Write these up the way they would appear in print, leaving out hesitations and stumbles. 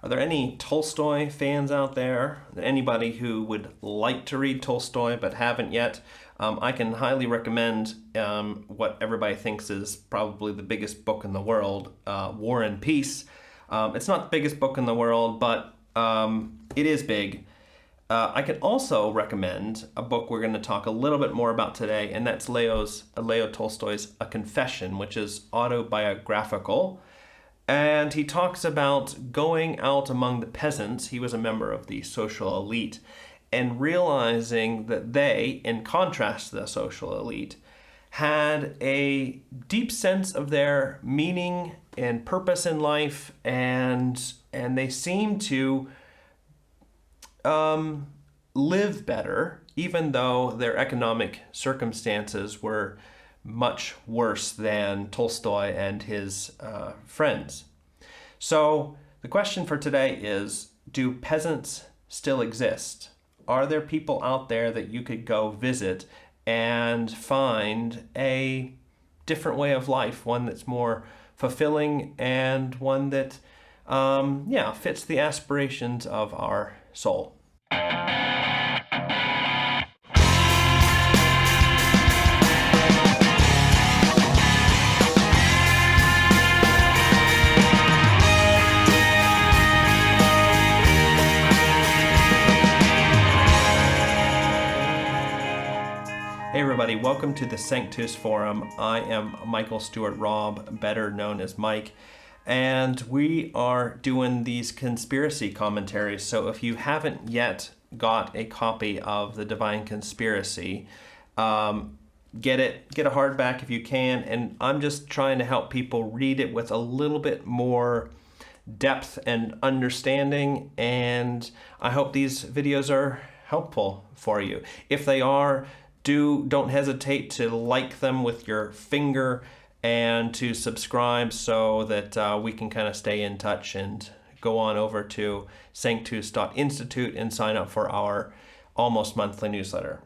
Are there any Tolstoy fans out there? Anybody who would like to read Tolstoy but haven't yet? I can highly recommend what everybody thinks is probably the biggest book in the world, War and Peace. It's not the biggest book in the world, but it is big. I can also recommend a book we're going to talk a little bit more about today, and that's Leo Tolstoy's A Confession, which is autobiographical. And he talks about going out among the peasants. He was a member of the social elite, and realizing that they, in contrast to the social elite, had a deep sense of their meaning and purpose in life, and they seemed to live better, even though their economic circumstances were much worse than Tolstoy and his friends. So the question for today is, do peasants still exist? Are there people out there that you could go visit and find a different way of life, one that's more fulfilling and one that fits the aspirations of our soul? Hey everybody, welcome to the Sanctus Forum. I am Michael Stewart Robb, better known as Mike, and we are doing these conspiracy commentaries. So if you haven't yet got a copy of The Divine Conspiracy, get a hardback if you can, and I'm just trying to help people read it with a little bit more depth and understanding, and I hope these videos are helpful for you. If they are, don't hesitate to like them with your finger and to subscribe so that we can kind of stay in touch, and go on over to Sanctus Institute and sign up for our almost monthly newsletter.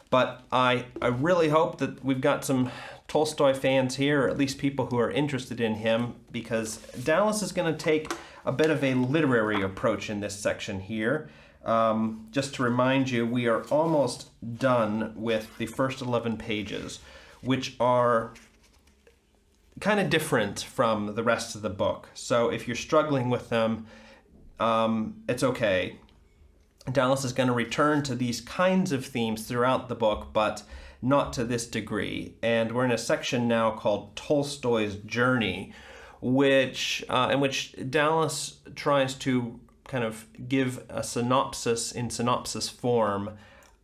But I really hope that we've got some Tolstoy fans here, or at least people who are interested in him, because Dallas is going to take a bit of a literary approach in this section here. Just to remind you, we are almost done with the first 11 pages, which are kind of different from the rest of the book. So if you're struggling with them, it's okay. Dallas is going to return to these kinds of themes throughout the book, but not to this degree. And we're in a section now called Tolstoy's Journey, in which Dallas tries to kind of give a synopsis in synopsis form,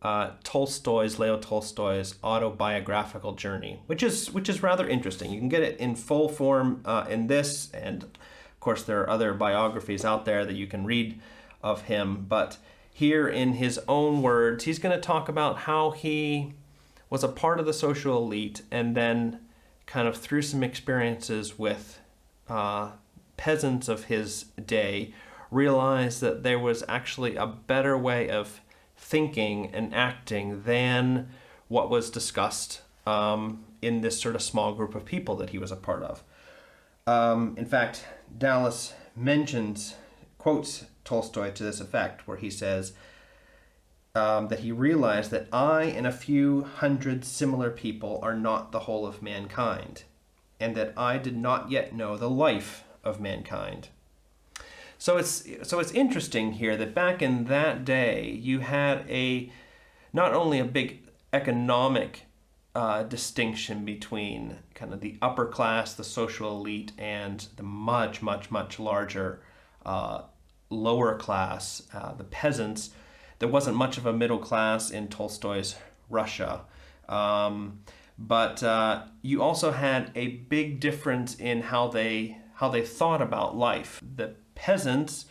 Leo Tolstoy's autobiographical journey, which is rather interesting. You can get it in full form in this, and of course there are other biographies out there that you can read of him, but here in his own words, he's going to talk about how he was a part of the social elite, and then kind of through some experiences with peasants of his day, realized that there was actually a better way of thinking and acting than what was discussed in this sort of small group of people that he was a part of. In fact, Dallas quotes Tolstoy to this effect, where he says that he realized that I and a few hundred similar people are not the whole of mankind, and that I did not yet know the life of mankind. So it's interesting here that back in that day, you had not only a big economic distinction between kind of the upper class, the social elite, and the much, much, much larger lower class, the peasants. There wasn't much of a middle class in Tolstoy's Russia. But you also had a big difference in how they thought about life. The peasants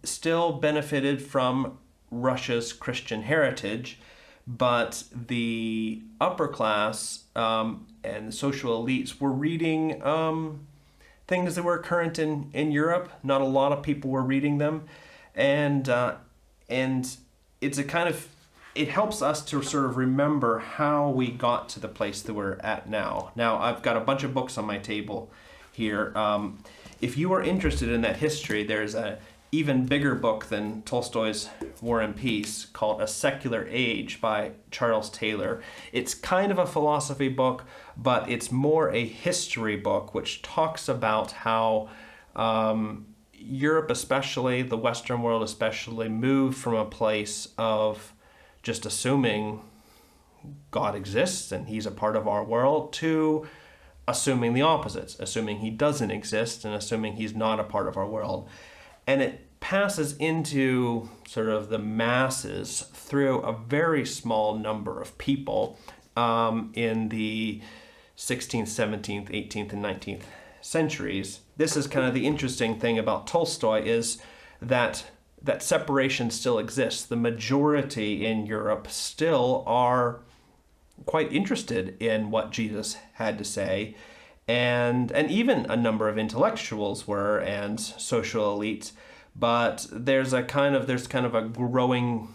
still benefited from Russia's Christian heritage, but the upper class and the social elites were reading things that were current in Europe. Not a lot of people were reading them, and it's it helps us to sort of remember how we got to the place that we're at now. Now, I've got a bunch of books on my table here. if you are interested in that history, there's a even bigger book than Tolstoy's War and Peace called A Secular Age by Charles Taylor. It's kind of a philosophy book, but it's more a history book which talks about how Europe especially, the Western world especially, moved from a place of just assuming God exists and he's a part of our world to assuming the opposites, assuming he doesn't exist and assuming he's not a part of our world. And it passes into sort of the masses through a very small number of people in the 16th, 17th, 18th, and 19th centuries. This is kind of the interesting thing about Tolstoy, is that separation still exists. The majority in Europe still are quite interested in what Jesus had to say, and even a number of intellectuals were, and social elites. But there's kind of a growing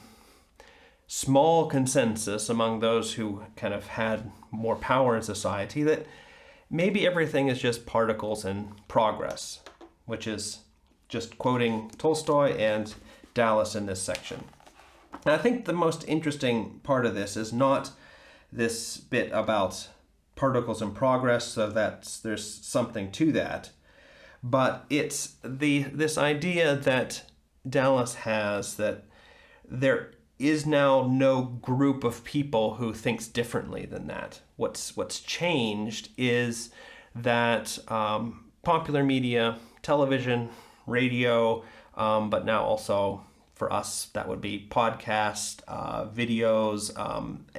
small consensus among those who kind of had more power in society that maybe everything is just particles and progress, which is just quoting Tolstoy and Dallas in this section. And I think the most interesting part of this is not this bit about particles and progress, so that there's something to that, but it's this idea that Dallas has that there is now no group of people who thinks differently than that. What's changed is that popular media, television, radio, but now also for us that would be podcasts, videos,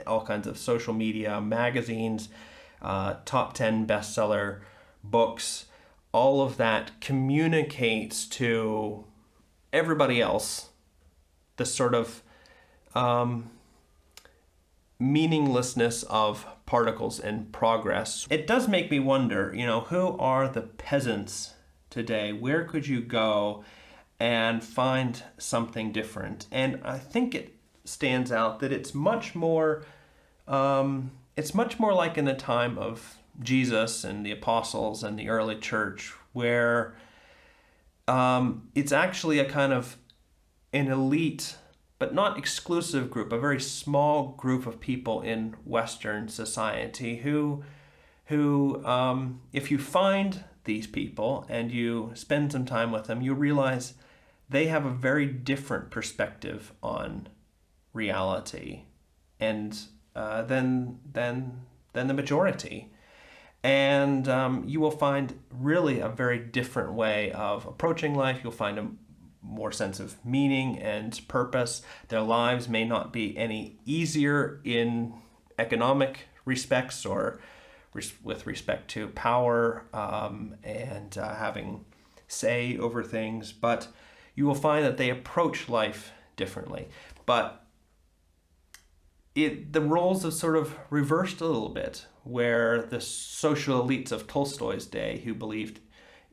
all kinds of social media, magazines, top 10 bestseller books, all of that communicates to everybody else the sort of meaninglessness of particles and progress. It does make me wonder, who are the peasants today? Where could you go and find something different? And I think it stands out that it's much more like in the time of Jesus and the apostles and the early church, where it's actually a kind of an elite but not exclusive group, a very small group of people in Western society who if you find these people and you spend some time with them, you realize they have a very different perspective on reality and than the majority. And you will find really a very different way of approaching life. You'll find a more sense of meaning and purpose. Their lives may not be any easier in economic respects or with respect to power and having say over things, but you will find that they approach life differently. But the roles have sort of reversed a little bit, where the social elites of Tolstoy's day who believed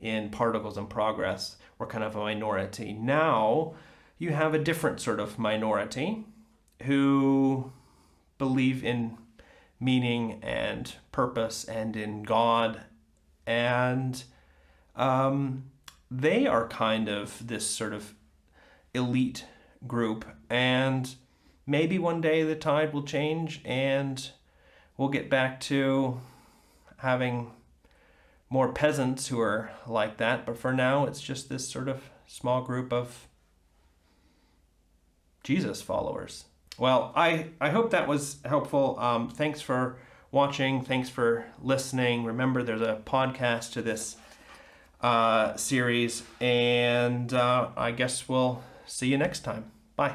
in particles and progress were kind of a minority. Now you have a different sort of minority who believe in meaning and purpose and in God, and they are kind of this sort of elite group, and maybe one day the tide will change and we'll get back to having more peasants who are like that. But for now, it's just this sort of small group of Jesus followers. Well, I hope that was helpful. Thanks for watching. Thanks for listening. Remember, there's a podcast to this series, and I guess we'll see you next time. Bye.